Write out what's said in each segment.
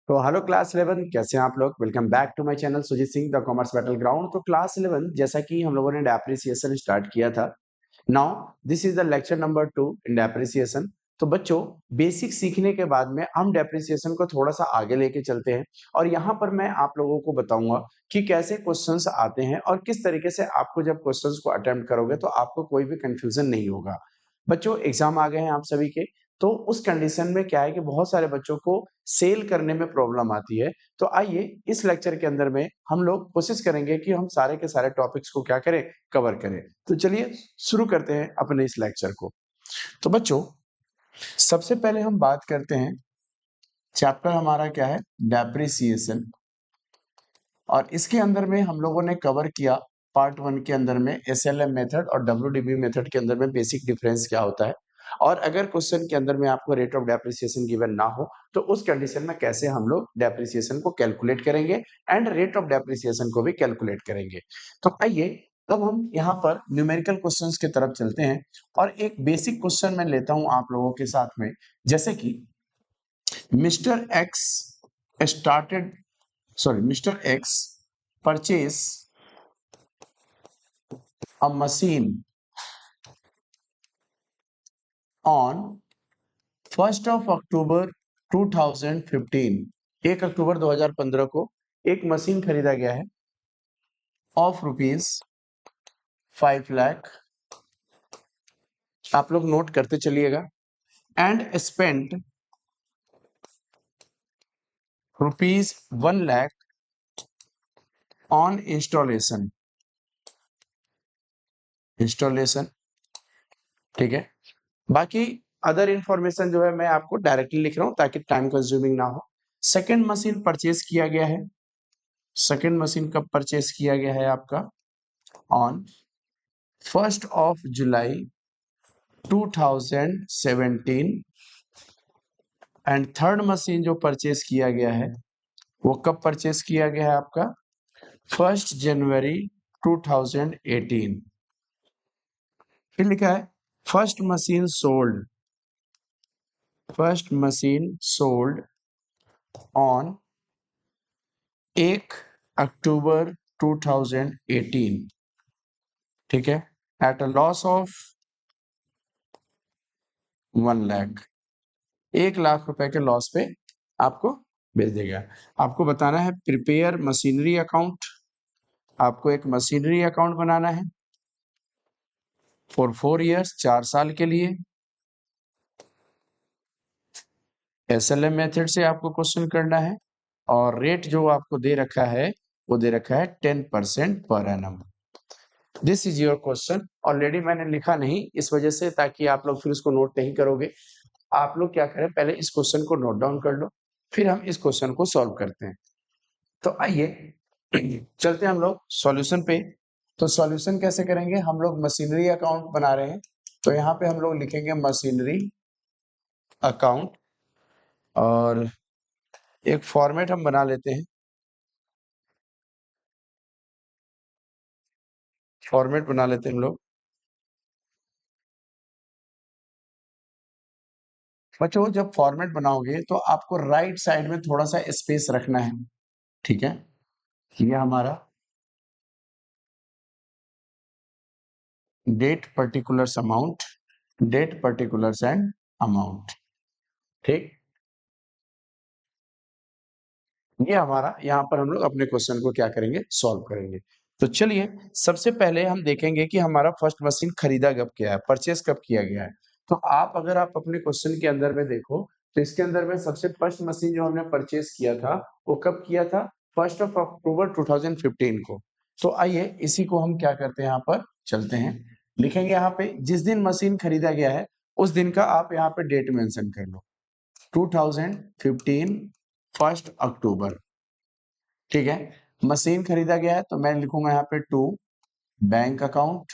तो hello class 11 कैसे हैं आप लोग। Welcome back to my channel Sujeet Singh the commerce battle ground. तो क्लास 11 जैसा कि हम लोगों ने डेप्रिसिएशन स्टार्ट किया था, now this is the lecture number 2 in depreciation. तो बच्चों, बेसिक सीखने के बाद में हम डेप्रिसिएशन को थोड़ा सा आगे लेके चलते हैं और यहाँ पर मैं आप लोगों को बताऊंगा कि कैसे क्वेश्चंस आते हैं और किस तरीके से आपको जब क्वेश्चंस को अटेम्प्ट करोगे तो आपको कोई भी कंफ्यूजन नहीं होगा। बच्चों, एग्जाम आ गए हैं आप सभी के, तो उस कंडीशन में क्या है कि बहुत सारे बच्चों को सेल करने में प्रॉब्लम आती है। तो आइए इस लेक्चर के अंदर में हम लोग कोशिश करेंगे कि हम सारे के सारे टॉपिक्स को क्या करें, कवर करें। तो चलिए शुरू करते हैं अपने इस लेक्चर को। तो बच्चों, सबसे पहले हम बात करते हैं, चैप्टर हमारा क्या है, डेप्रिसिएशन। और इसके अंदर में हम लोगों ने कवर किया पार्ट 1 के अंदर में एसएलएम मेथड और डब्ल्यूडीबी मेथड के अंदर में बेसिक डिफरेंस क्या होता है, और अगर क्वेश्चन के अंदर में आपको रेट ऑफ डेप्रिसिएशन गिवन ना हो तो उस कंडीशन में कैसे हम लोग डेप्रिसिएशन को कैलकुलेट करेंगे एंड रेट ऑफ डेप्रिसिएशन को भी कैलकुलेट करेंगे। तो आइए अब हम यहाँ पर न्यूमेरिकल क्वेश्चंस की तरफ चलते हैं और एक बेसिक क्वेश्चन मैं लेता हूं आप लोगों के साथ में, जैसे कि mister x started Mr. X purchase a machine on 1st of October 2015। 1 अक्टूबर 2015 को एक मशीन खरीदा गया है ऑफ रुपीज 5 लाख। आप लोग नोट करते चलिएगा। And spent rupees 1 lakh on installation. ठीक है। बाकी अदर इंफॉर्मेशन जो है मैं आपको डायरेक्टली लिख रहा हूं ताकि टाइम कंज्यूमिंग ना हो। सेकेंड मशीन परचेज किया गया है। सेकेंड मशीन कब परचेज किया गया है आपका, on 1st of July 2017। And third machine जो परचेज किया गया है वो कब परचेज किया गया है आपका, 1st January 2018। फिर लिखा है फर्स्ट मशीन सोल्ड ऑन 1 अक्टूबर 2018। ठीक है, at a loss of 1 lakh. 1 lakh रुपए के लॉस पे आपको भेज देगा। आपको बताना है प्रिपेयर मशीनरी अकाउंट। आपको एक मशीनरी अकाउंट बनाना है फॉर 4 इयर्स, 4 साल के लिए। एसएलएम मेथड से आपको क्वेश्चन करना है और रेट जो आपको दे रखा है वो दे रखा है 10% per annum. This is your question. Already मैंने लिखा नहीं इस वजह से, ताकि आप लोग फिर उसको नोट नहीं करोगे। आप लोग क्या करें, पहले इस क्वेश्चन को नोट डाउन कर लो, फिर हम इस क्वेश्चन को सॉल्व करते हैं। तो आइए चलते हैं हम लोग सॉल्यूशन पे। तो सॉल्यूशन कैसे करेंगे, हम लोग मशीनरी अकाउंट बना रहे हैं तो यहाँ पे हम लोग लिखेंगे मशीनरी अकाउंट और एक फॉर्मेट हम बना लेते हैं। फॉर्मेट बना लेते हैं हम लोग। बच्चों, जब फॉर्मेट बनाओगे तो आपको राइट साइड में थोड़ा सा स्पेस रखना है। ठीक है, ये हमारा date particulars amount, date particulars and amount. ठीक, ये हमारा यहाँ पर हम लोग अपने क्वेश्चन को क्या करेंगे, सॉल्व करेंगे। तो चलिए सबसे पहले हम देखेंगे कि हमारा फर्स्ट मशीन खरीदा कब किया है, परचेस कब किया गया है। तो आप अगर आप अपने क्वेश्चन के अंदर में देखो तो इसके अंदर में सबसे फर्स्ट मशीन जो हमने परचेस किया था वो कब किया था, 1st of October 2015 को। तो आइए इसी को हम क्या करते हैं, यहाँ पर चलते हैं, लिखेंगे यहाँ पे जिस दिन मशीन खरीदा गया है उस दिन का आप यहाँ पे डेट मेंशन कर लो, 2015 1 अक्टूबर। ठीक है, मशीन खरीदा गया है तो मैं लिखूंगा यहाँ पे 2 बैंक अकाउंट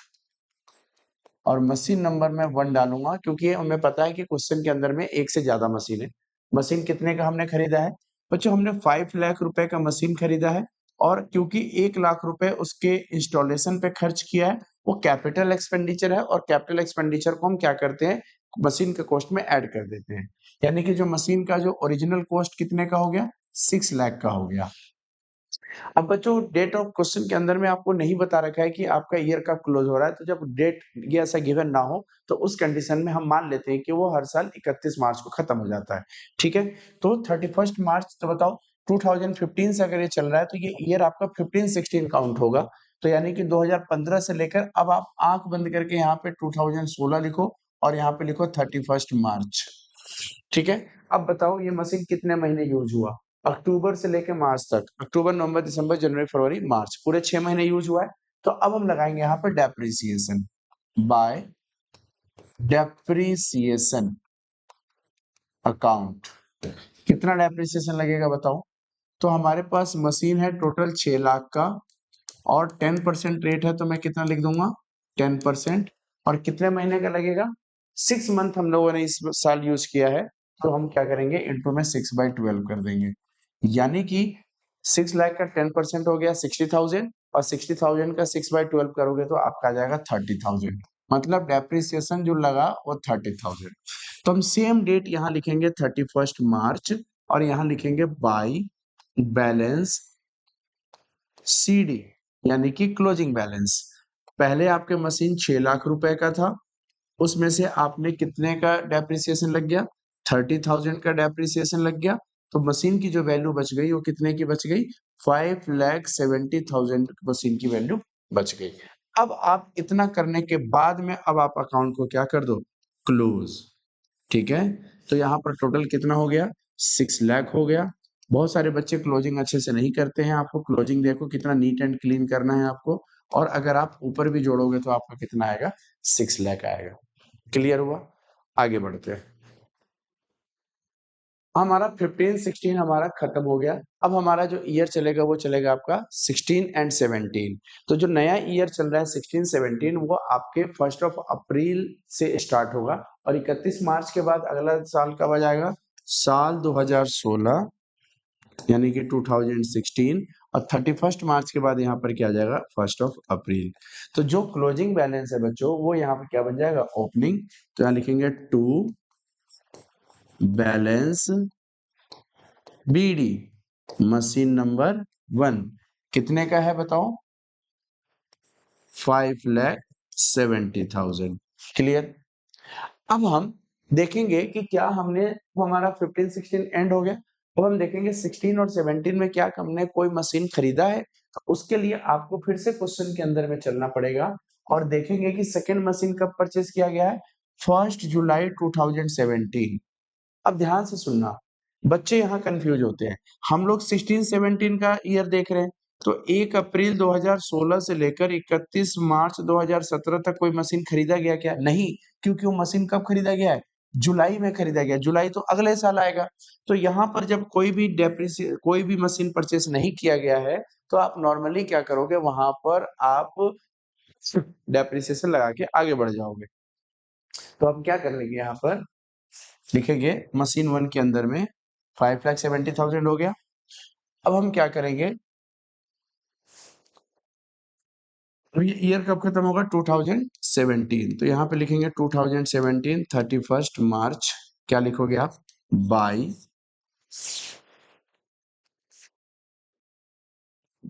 और मशीन नंबर में 1 डालूंगा, क्योंकि हमें पता है कि क्वेश्चन के अंदर में एक से ज्यादा मशीन है। मशीन कितने का हमने खरीदा है बच्चों, हमने 5 लाख रुपए का मशीन खरीदा है और क्योंकि 1 लाख रुपए उसके इंस्टॉलेशन पे खर्च किया है, वो कैपिटल एक्सपेंडिचर है और कैपिटल एक्सपेंडिचर को हम क्या करते हैं, मशीन के कॉस्ट में ऐड कर देते हैं। यानी कि जो मशीन का जो ओरिजिनल कॉस्ट कितने का हो गया, 6 लाख का हो गया। अब बच्चों डेट ऑफ क्वेश्चन के अंदर में आपको नहीं बता रखा है कि आपका ईयर कब क्लोज हो रहा है, तो जब डेट ये ऐसा गिवन ना हो तो उस कंडीशन में हम मान लेते हैं कि वो हर साल 31 मार्च को खत्म हो जाता है। ठीक है, तो 31 मार्च, तो बताओ 2015 से अगर ये चल रहा है तो ये ईयर आपका 15-16 काउंट होगा। तो यानी कि 2015 से लेकर अब आप आंख बंद करके यहाँ पे 2016 लिखो और यहाँ पे लिखो 31 मार्च। ठीक है, अब बताओ ये मशीन कितने महीने यूज हुआ? अक्टूबर से लेकर मार्च तक, अक्टूबर, नवंबर, दिसंबर, जनवरी, फरवरी, मार्च, पूरे 6 महीने यूज हुआ है। तो अब हम लगाएंगे यहाँ पर डेप्रिसिएशन बाय डेप्रिसिएशन अकाउंट। कितना डेप्रिसिएशन लगेगा बताओ? तो हमारे पास मशीन है टोटल 6 लाख का और 10% रेट है, तो मैं कितना लिख दूंगा? 10%। और कितने महीने का लगेगा? 6 मंथ हम लोगों ने इस साल यूज किया है, तो हम क्या करेंगे? इंटू में 6/12 कर देंगे। यानी कि 6 लाख का 10% हो गया 60,000 और 60,000 का 6/12 करोगे तो आपका आ जाएगा 30,000। मतलब डेप्रिसिएशन जो लगा वो 30,000। तो हम सेम डेट यहाँ लिखेंगे 31 मार्च और यहाँ लिखेंगे बाई बैलेंस सीडी, यानी कि क्लोजिंग बैलेंस। पहले आपके मशीन 6 लाख रुपए का था, उसमें से आपने कितने का डेप्रिसिएशन लग गया? 30,000 का डेप्रिसिएशन लग गया। तो मशीन की जो वैल्यू बच गई वो कितने की बच गई? 5,70,000 मशीन की वैल्यू बच गई। अब आप इतना करने के बाद में अब आप अकाउंट को क्या कर दो? क्लोज। ठीक है, तो यहाँ पर टोटल कितना हो गया? 6 लाख हो गया। बहुत सारे बच्चे क्लोजिंग अच्छे से नहीं करते हैं। आपको क्लोजिंग देखो कितना नीट एंड क्लीन करना है आपको, और अगर आप ऊपर भी जोड़ोगे तो आपका कितना आएगा? 6 लाख आएगा। क्लियर हुआ? आगे बढ़ते हैं। हमारा 15-16 हमारा खत्म हो गया। अब हमारा जो ईयर चलेगा वो चलेगा आपका 16 एंड 17। तो जो नया ईयर चल रहा है 16-17 वो आपके 1 अप्रैल से स्टार्ट होगा और 31 मार्च के बाद अगला साल कब आ जाएगा? साल 2016, यानी कि 2016, और 31 मार्च के बाद यहाँ पर क्या आ जाएगा? 1 अप्रैल। तो जो क्लोजिंग बैलेंस है बच्चों वो यहाँ पर क्या बन जाएगा? ओपनिंग। तो यहाँ लिखेंगे to balance BD machine number 1 कितने का है बताओ? 5,70,000। क्लियर? अब हम देखेंगे कि क्या हमने, वो हमारा 15-16 एंड हो गया। अब हम देखेंगे 16 और 17 में क्या हमने कोई मशीन खरीदा है। तो उसके लिए आपको फिर से क्वेश्चन के अंदर में चलना पड़ेगा और देखेंगे कि सेकेंड मशीन कब परचेज किया गया है? 1 जुलाई 2017। अब ध्यान से सुनना, बच्चे यहाँ कंफ्यूज होते हैं। हम लोग 16-17 का ईयर देख रहे हैं, तो 1 अप्रैल 2016 से लेकर 31 मार्च 2017 तक कोई मशीन खरीदा गया क्या? नहीं, क्योंकि वो मशीन कब खरीदा गया है? जुलाई में खरीदा गया। जुलाई तो अगले साल आएगा। तो यहाँ पर जब कोई भी मशीन परचेस नहीं किया गया है तो आप नॉर्मली क्या करोगे? वहां पर आप डेप्रिसिएशन लगा के आगे बढ़ जाओगे। तो हम क्या कर लेंगे? यहाँ पर लिखेंगे मशीन 1 के अंदर में 5,70,000 हो गया। अब हम क्या करेंगे? तो ये ईयर कब खत्म होगा? 2017। तो यहाँ पे लिखेंगे 2017 31 मार्च। क्या लिखोगे आप? By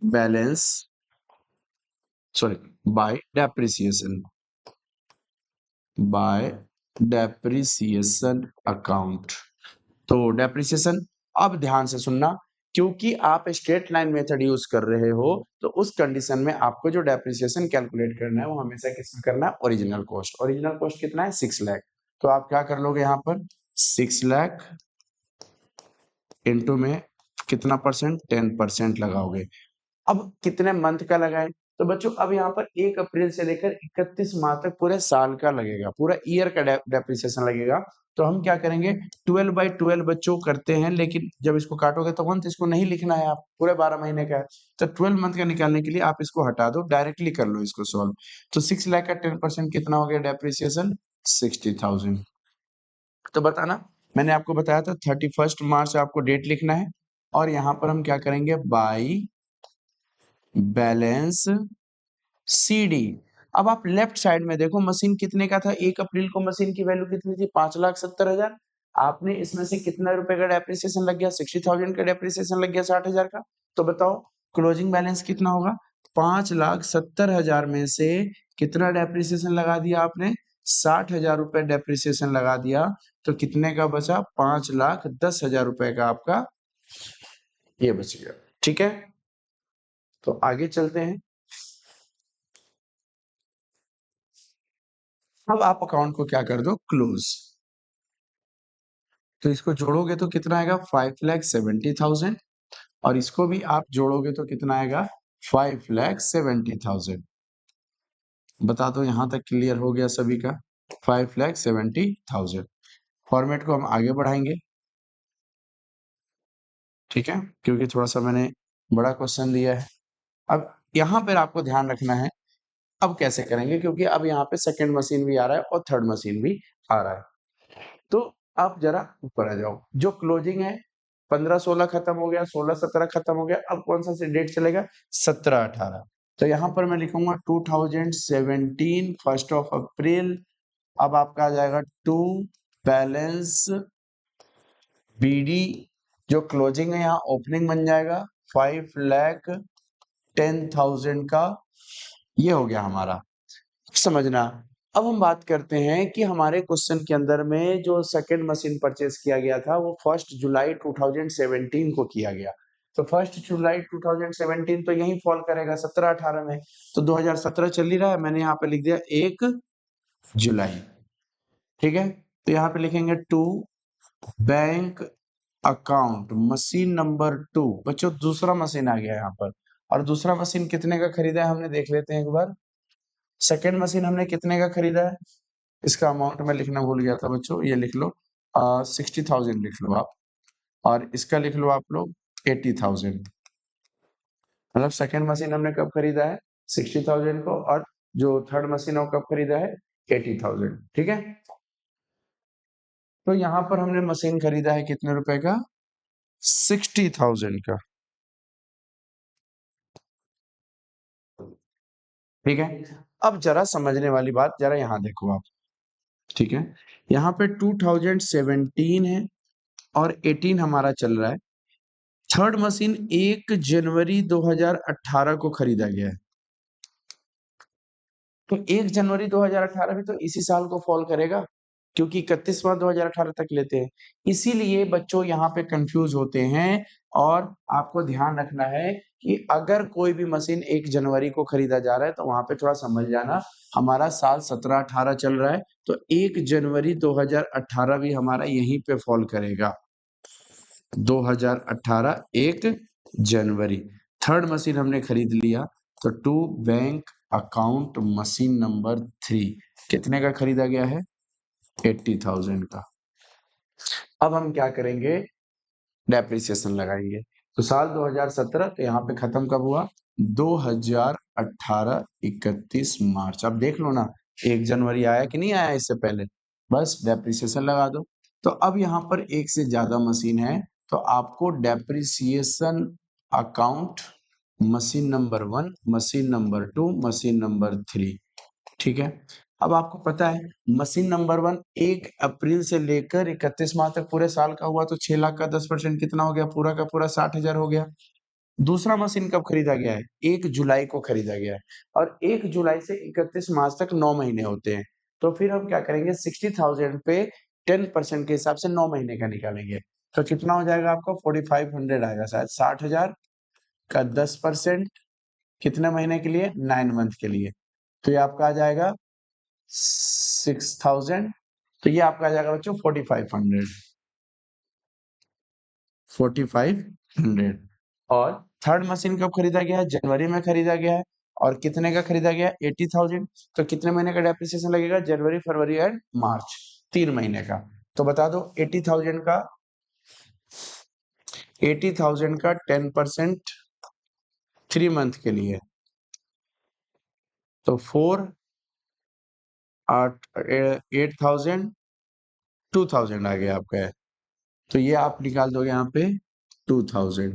balance, sorry, bye depreciation, bye depreciation account. तो डेप्रिसिएशन, अब ध्यान से सुनना, क्योंकि आप स्ट्रेट लाइन मेथड यूज कर रहे हो तो उस कंडीशन में आपको जो डेप्रिसिएशन कैलकुलेट करना है वो हमेशा किसमें करना है? Original cost. ओरिजिनल कॉस्ट कितना है? 6 लाख। तो आप क्या कर लोगे यहाँ पर? 6 लाख इंटू में कितना परसेंट? 10% लगाओगे। अब कितने मंथ का लगाए? तो बच्चों अब यहाँ पर 1 अप्रैल से लेकर 31 मार्च तक पूरे साल का लगेगा, पूरा ईयर का डेप्रिसिएशन लगेगा। तो हम क्या करेंगे? 12/12 बच्चों करते हैं, लेकिन जब इसको काटोगे तो मंथ इसको नहीं लिखना है, आप पूरे 12 महीने का है। तो 12 मंथ का निकालने के लिए आप इसको हटा दो, डायरेक्टली कर लो इसको सॉल्व। तो 6 लाख का 10% कितना हो गया डेप्रिसिएशन? 60,000। तो बताना, मैंने आपको बताया था 31 मार्च आपको डेट लिखना है और यहाँ पर हम क्या करेंगे? By balance CD. अब आप लेफ्ट साइड में देखो मशीन कितने का था? 1 अप्रैल को मशीन की वैल्यू कितनी थी? 5,70,000। आपने इसमें से कितना रुपए का डेप्रिसिएशन लग गया? 60,000 का डेप्रिसिएशन लग गया 60,000 का। तो बताओ क्लोजिंग बैलेंस कितना होगा? 5,70,000 में से कितना डेप्रिसिएशन लगा दिया आपने? 60,000 रुपए डेप्रिसिएशन लगा दिया, तो कितने का बचा? 5,10,000 रुपए का आपका ये बच गया। ठीक है, तो आगे चलते हैं। अब आप अकाउंट को क्या कर दो? क्लोज। तो इसको जोड़ोगे तो कितना आएगा? 5,70,000 और इसको भी आप जोड़ोगे तो कितना आएगा? 5,70,000। बता दो यहां तक क्लियर हो गया सभी का? 5,70,000। फॉर्मेट को हम आगे बढ़ाएंगे, ठीक है, क्योंकि थोड़ा सा मैंने बड़ा क्वेश्चन दिया है। अब यहाँ पर आपको ध्यान रखना है, अब कैसे करेंगे, क्योंकि अब यहाँ पे सेकंड मशीन भी आ रहा है और थर्ड मशीन भी आ रहा है। तो आप जरा ऊपर आ जाओ। जो क्लोजिंग है 15-16 खत्म हो गया, 16-17 खत्म हो गया, अब कौन सा डेट चलेगा? 17-18। तो यहाँ पर मैं लिखूंगा 2017 1 अप्रैल। अब आपका आ जाएगा टू बैलेंस बीडी। जो क्लोजिंग है यहाँ ओपनिंग बन जाएगा 5,10,000 का। ये हो गया हमारा, समझना। अब हम बात करते हैं कि हमारे क्वेश्चन के अंदर में जो सेकंड मशीन परचेज किया गया था वो 1 जुलाई 2017 को किया गया। तो 1 जुलाई 2017 तो यही फॉल करेगा 17-18 में। तो 2017 चल ही रहा है, मैंने यहाँ पे लिख दिया 1 जुलाई। ठीक है, तो यहाँ पे लिखेंगे to bank account machine number 2। बच्चों दूसरा मशीन आ गया यहाँ पर, और दूसरा मशीन कितने का खरीदा है हमने देख लेते हैं एक बार। सेकेंड मशीन हमने कितने का खरीदा है? इसका अमाउंट मैं लिखना भूल गया था बच्चों, ये लिख लो 60,000 लिख लो आप, और इसका लिख लो आप लोग 80,000। मतलब सेकेंड मशीन हमने कब खरीदा है? 60,000 को, और जो थर्ड मशीन है वो कब खरीदा है? 80,000। ठीक है, तो यहाँ पर हमने मशीन खरीदा है कितने रुपए का? 60,000 का। ठीक है, अब जरा समझने वाली बात जरा यहाँ देखो आप। ठीक है, यहाँ पे 2017 है और 18 हमारा चल रहा है। थर्ड मशीन 1 जनवरी 2018 को खरीदा गया है। तो 1 जनवरी 2018 भी तो इसी साल को फॉल करेगा, क्योंकि 31/2018 तक लेते हैं। इसीलिए बच्चों यहाँ पे कंफ्यूज होते हैं, और आपको ध्यान रखना है कि अगर कोई भी मशीन 1 जनवरी को खरीदा जा रहा है तो वहां पे थोड़ा समझ जाना, हमारा साल 17-18 चल रहा है, तो 1 जनवरी 2018 भी हमारा यहीं पे फॉल करेगा। 2018 1 जनवरी। थर्ड मशीन हमने खरीद लिया, तो to bank account machine number 3 कितने का खरीदा गया है? 80,000 का। अब हम क्या करेंगे? डेप्रिसिएशन लगाएंगे। तो साल 2017 तो यहाँ पे खत्म कब हुआ? 2018 31 मार्च। अब देख लो ना 1 जनवरी आया कि नहीं आया इससे पहले, बस डेप्रिसिएशन लगा दो। तो अब यहाँ पर एक से ज्यादा मशीन है, तो आपको depreciation account machine number 1, machine number 2, machine number 3। ठीक है, अब आपको पता है मशीन नंबर 1 1 अप्रैल से लेकर 31 मार्च तक पूरे साल का हुआ, तो 6 लाख का 10% कितना हो गया? पूरा का पूरा 60,000 हो गया। दूसरा मशीन कब खरीदा गया है? 1 जुलाई को खरीदा गया है, और 1 जुलाई से 31 मार्च तक 9 महीने होते हैं। तो फिर हम क्या करेंगे? 60,000 पे 10% के हिसाब से 9 महीने का निकालेंगे, तो कितना हो जाएगा आपका? 4,500 आएगा शायद। 60,000 का 10% कितने महीने के लिए? 9 मंथ के लिए। तो ये आपका आ जाएगा 6,000। तो ये आपका आ जाएगा बच्चों 4,500। 4,500। और थर्ड मशीन कब खरीदा गया है? जनवरी में खरीदा गया है, और कितने का खरीदा गया है? 80,000। तो कितने महीने का डेप्रिसिएशन लगेगा? जनवरी, फरवरी एंड मार्च, 3 महीने का। तो बता दो 80,000 का 10% 3 मंथ के लिए, तो 8,000 2,000 आ गया आपका। तो ये आप निकाल दोगे यहाँ पे 2,000।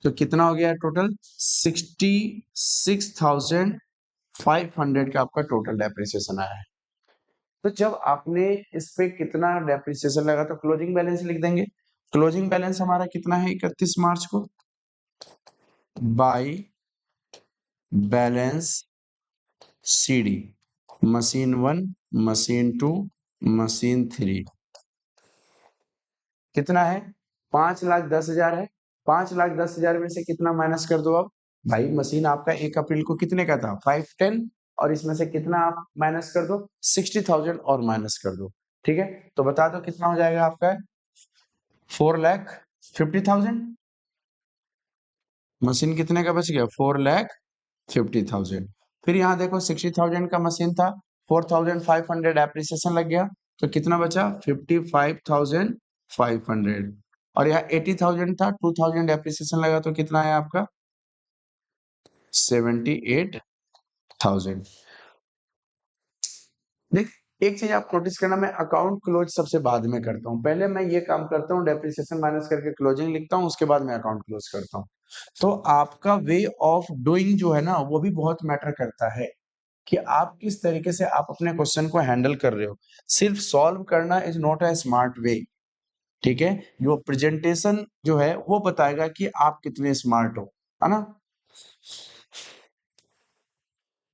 तो कितना हो गया टोटल? 66,500 का आपका टोटल डेप्रिसिएशन आया है। तो जब आपने इस पे कितना डेप्रिसिएशन लगा तो क्लोजिंग बैलेंस लिख देंगे। क्लोजिंग बैलेंस हमारा कितना है 31 मार्च को, by balance CD, machine 1, machine 2, machine 3 कितना है 5,10,000 है। 5,10,000 में से कितना माइनस कर दो अब भाई, मशीन आपका 1 अप्रैल को कितने का था 510, और इसमें से कितना आप माइनस कर दो 60,000 और माइनस कर दो। ठीक है, तो बता दो कितना हो जाएगा आपका 4,50,000। मशीन कितने का बच गया 4,50,000। फिर यहाँ देखो 60,000 का मशीन था, 4,500 एप्रिसिएशन लग गया, तो कितना बचा 55,500। और यहाँ 80,000 था, 2,000 एप्रिसिएशन लगा तो कितना है आपका 78,000। देख, एक चीज आप नोटिस करना, मैं अकाउंट क्लोज सबसे बाद में करता हूँ, पहले मैं ये काम करता हूँ डेप्रिसिएशन माइनस करके क्लोजिंग लिखता हूँ, उसके बाद मैं अकाउंट क्लोज करता हूँ। तो आपका वे ऑफ डूइंग जो है ना वो भी बहुत मैटर करता है कि आप किस तरीके से आप अपने क्वेश्चन को हैंडल कर रहे हो। सिर्फ सॉल्व करना is not a smart way. ठीक है, जो प्रेजेंटेशन जो है वो बताएगा कि आप कितने स्मार्ट हो, है ना।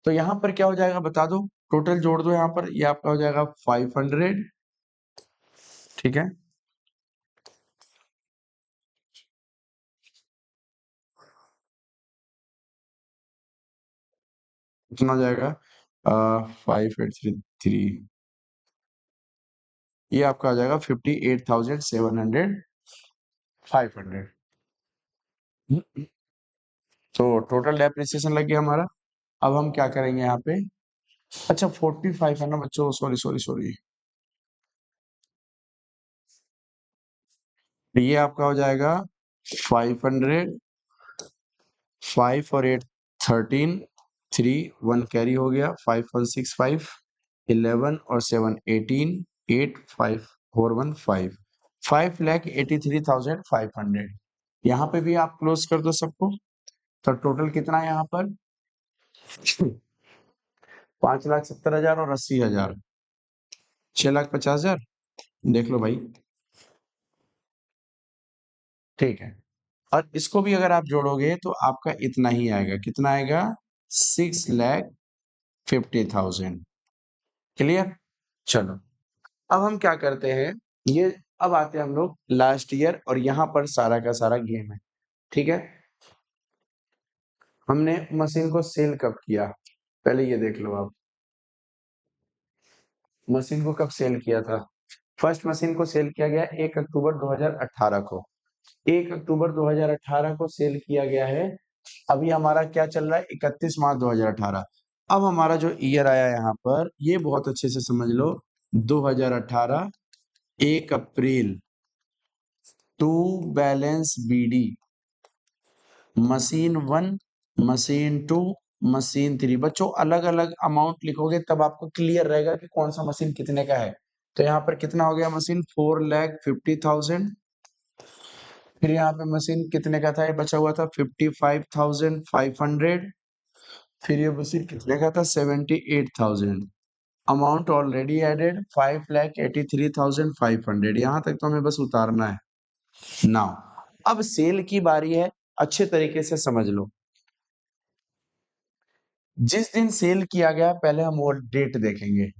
तो यहाँ पर क्या हो जाएगा बता दो, टोटल जोड़ दो यहाँ पर, ये आपका हो जाएगा 500। ठीक है, कितना हो जाएगा 5,833, ये आपका आ जाएगा 58,700 500। तो टोटल डेप्रिसिएशन लग गया हमारा। अब हम क्या करेंगे यहाँ पे, अच्छा 45 है ना बच्चों, सॉरी सॉरी सॉरी, ये आपका हो जाएगा 500, 5 और 8 13, 3 1 कैरी हो गया, 5,165, 11 और 7 18, 8 5 4 1 5, 5,83,500। यहाँ पे भी आप क्लोज कर दो सबको, तो टोटल कितना है यहाँ पर 5,70,000 और 80,000, 6,50,000। देख लो भाई, ठीक है। और इसको भी अगर आप जोड़ोगे तो आपका इतना ही आएगा, कितना आएगा 6,50,000। क्लियर, चलो अब हम क्या करते हैं, ये अब आते हैं हम लोग लास्ट ईयर, और यहाँ पर सारा का सारा गेम है। ठीक है, हमने मशीन को सेल कब किया, पहले ये देख लो आप, मशीन को कब सेल किया था। फर्स्ट मशीन को सेल किया गया 1 अक्टूबर 2018 को, 1 अक्टूबर 2018 को सेल किया गया है। अभी हमारा क्या चल रहा है 31 मार्च 2018। अब हमारा जो ईयर आया यहाँ पर, ये बहुत अच्छे से समझ लो, 2018 1 April to balance BD, machine 1, machine 2, machine 3। बच्चों अलग अलग अमाउंट लिखोगे तब आपको क्लियर रहेगा कि कौन सा मशीन कितने का है। तो यहाँ पर कितना हो गया मशीन 4,50,000, फिर यहाँ पे मशीन कितने का था, ये बचा हुआ था 55,500, फिर ये मशीन कितने का था 78,000। Amount already added 5,83,500। यहाँ तक तो हमें बस उतारना है। नाउ अब सेल की बारी है, अच्छे तरीके से समझ लो। जिस दिन सेल किया गया पहले हम वो डेट देखेंगे।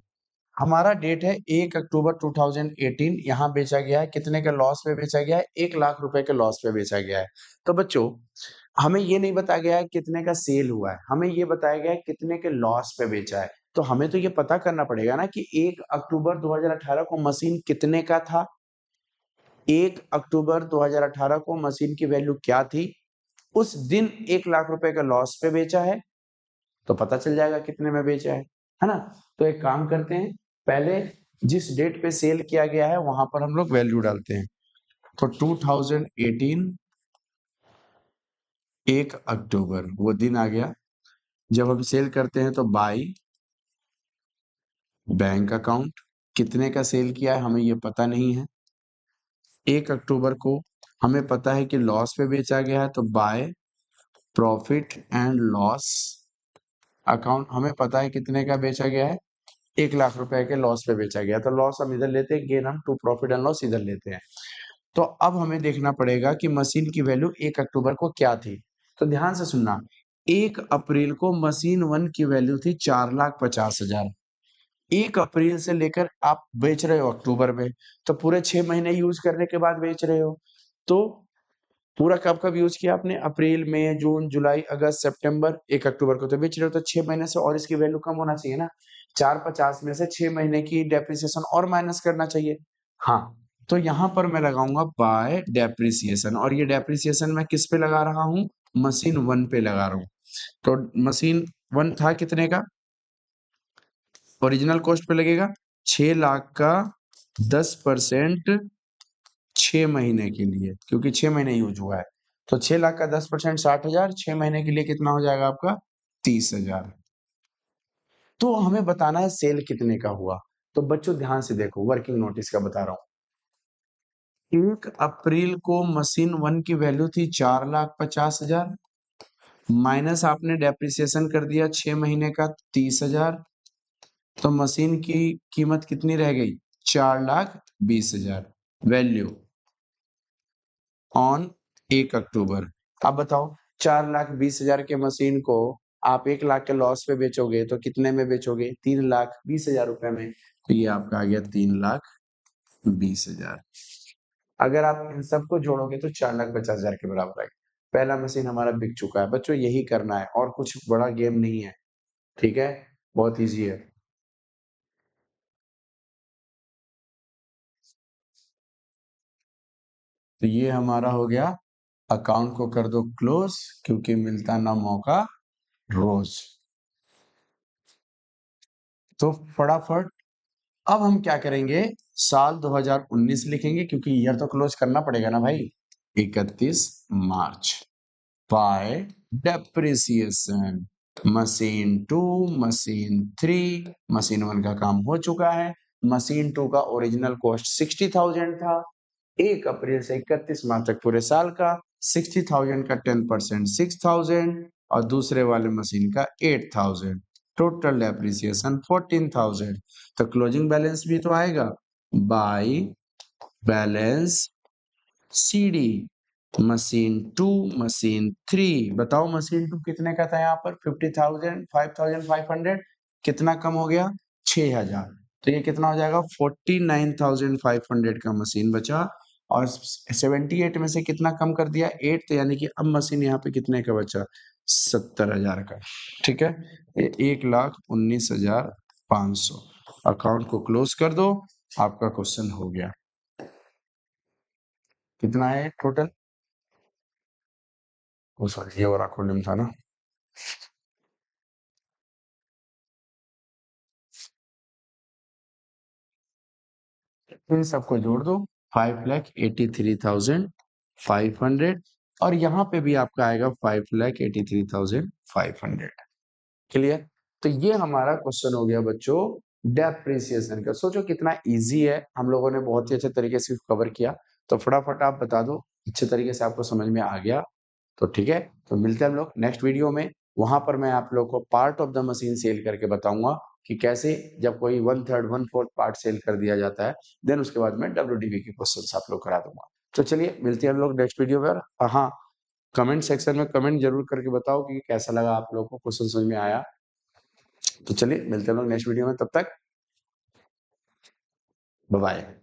हमारा डेट है 1 अक्टूबर 2018, यहाँ बेचा गया है, कितने के लॉस पे बेचा गया है 1,00,000 रुपए के लॉस पे बेचा गया है। तो बच्चों हमें ये नहीं बताया गया है कितने का सेल हुआ है, हमें ये बताया गया है कितने के लॉस पे बेचा है। तो हमें तो ये पता करना पड़ेगा ना कि 1 अक्टूबर 2018 को मशीन कितने का था, 1 अक्टूबर 2018 को मशीन की वैल्यू क्या थी, उस दिन 1,00,000 रुपए का लॉस पे बेचा है, तो पता चल जाएगा कितने में बेचा है ना। तो एक काम करते हैं, पहले जिस डेट पे सेल किया गया है वहां पर हम लोग वैल्यू डालते हैं। तो 2018 1 अक्टूबर वो दिन आ गया जब हम सेल करते हैं, तो बाई बैंक अकाउंट, कितने का सेल किया है हमें ये पता नहीं है। 1 अक्टूबर को हमें पता है कि लॉस पे बेचा गया है, तो by profit and loss account, हमें पता है कितने का बेचा गया है 1 लाख रुपए के लॉस पे बेचा गया, तो लॉस हम इधर लेते हैं, गेन हम टू प्रॉफिट एंड लॉस इधर लेते हैं। तो अब हमें देखना पड़ेगा कि मशीन की वैल्यू 1 अक्टूबर को क्या थी। तो ध्यान से सुनना, 1 अप्रैल को मशीन 1 की वैल्यू थी 4,50,000। 1 अप्रैल से लेकर आप बेच रहे हो अक्टूबर में, तो पूरे 6 महीने यूज करने के बाद बेच रहे हो। तो पूरा कब कब यूज किया आपने? अप्रैल, मई, जून, जुलाई, अगस्त, सितंबर, 1 अक्टूबर को तो बेच रहे हो, तो 6 महीने से और इसकी वैल्यू कम होना चाहिए ना। 450 में से 6 महीने की डेप्रिसिएशन और माइनस करना चाहिए। हाँ, तो यहाँ पर मैं लगाऊंगा बाय डेप्रिसिएशन, और ये डेप्रिसिएशन मैं किस पे लगा रहा हूँ? मशीन 1 पे लगा रहा हूँ। तो मशीन 1 था कितने का? ओरिजिनल कॉस्ट पे लगेगा 6 लाख का 10% 6 महीने के लिए, क्योंकि 6 महीने यूज हुआ है। तो 6 लाख का 10% 60,000, 6 महीने के लिए कितना हो जाएगा आपका? 30,000। तो हमें बताना है सेल कितने का हुआ। तो बच्चों ध्यान से देखो, वर्किंग नोटिस का बता रहा हूँ। 1 अप्रैल को मशीन 1 की वैल्यू थी 4,50,000, माइनस आपने डेप्रिसिएशन कर दिया 6 महीने का 30,000, तो मशीन की कीमत कितनी रह गई? 4,20,000 वैल्यू ऑन 1 अक्टूबर। अब बताओ, 4,20,000 के मशीन को आप 1 लाख के लॉस पे बेचोगे तो कितने में बेचोगे? 3,20,000 रुपए में। तो ये आपका आ गया 3,20,000। अगर आप इन सबको जोड़ोगे तो 4,50,000 के बराबर आएगा। पहला मशीन हमारा बिक चुका है। बच्चों यही करना है, और कुछ बड़ा गेम नहीं है, ठीक है? बहुत ईजी है। तो ये हमारा हो गया, अकाउंट को कर दो क्लोज, क्योंकि मिलता ना मौका रोज। तो फटाफट अब हम क्या करेंगे? साल 2019 लिखेंगे, क्योंकि ईयर तो क्लोज करना पड़ेगा ना भाई। 31 March by depreciation. Machine 2, machine 3, machine 1 का काम हो चुका है। मशीन 2 का ओरिजिनल कॉस्ट 60,000 था। 1 अप्रैल से 31 मार्च तक पूरे साल का 60,000 का 10% 6,000, और दूसरे वाले मशीन का 8,000। Total depreciation 14,000। तो क्लोजिंग बैलेंस भी तो आएगा by balance CD. Machine 2, machine 3, बताओ मशीन 2 कितने का था? यहाँ पर 50,000, 5,500। कितना कम हो गया? 6,000। तो ये कितना हो जाएगा? 49,500 का मशीन बचा। और 78 में से कितना कम कर दिया? 8, तो यानी कि अब मशीन यहाँ पे कितने का बचा? 70,000 का। ठीक है, 1,19,500। अकाउंट को क्लोज कर दो, आपका क्वेश्चन हो गया। कितना है टोटल? ओ सॉरी, ये वाला एक्रोनिम था ना। इन सबको जोड़ दो, 5,83,500, और यहाँ पे भी आपका आएगा 5,83,500। क्लियर? तो ये हमारा क्वेश्चन हो गया बच्चों डेप्रिसिएशन का। सोचो कितना इजी है, हम लोगों ने बहुत ही अच्छे तरीके से कवर किया। तो फटाफट आप बता दो, अच्छे तरीके से आपको समझ में आ गया तो ठीक है। तो मिलते हैं हम लोग नेक्स्ट वीडियो में। वहां पर मैं आप लोग को part of the machine sale करके बताऊंगा कि कैसे जब कोई 1/3 1/4 पार्ट सेल कर दिया जाता है, देन उसके बाद मैं WDV के क्वेश्चन आप लोग करा दूंगा। तो चलिए मिलते हैं हम लोग नेक्स्ट वीडियो पर। हाँ, कमेंट सेक्शन में कमेंट जरूर करके बताओ कि कैसा लगा आप लोगों को, क्वेश्चन समझ में आया। तो चलिए मिलते हैं हम लोग नेक्स्ट वीडियो में, तब तक बाय बाय।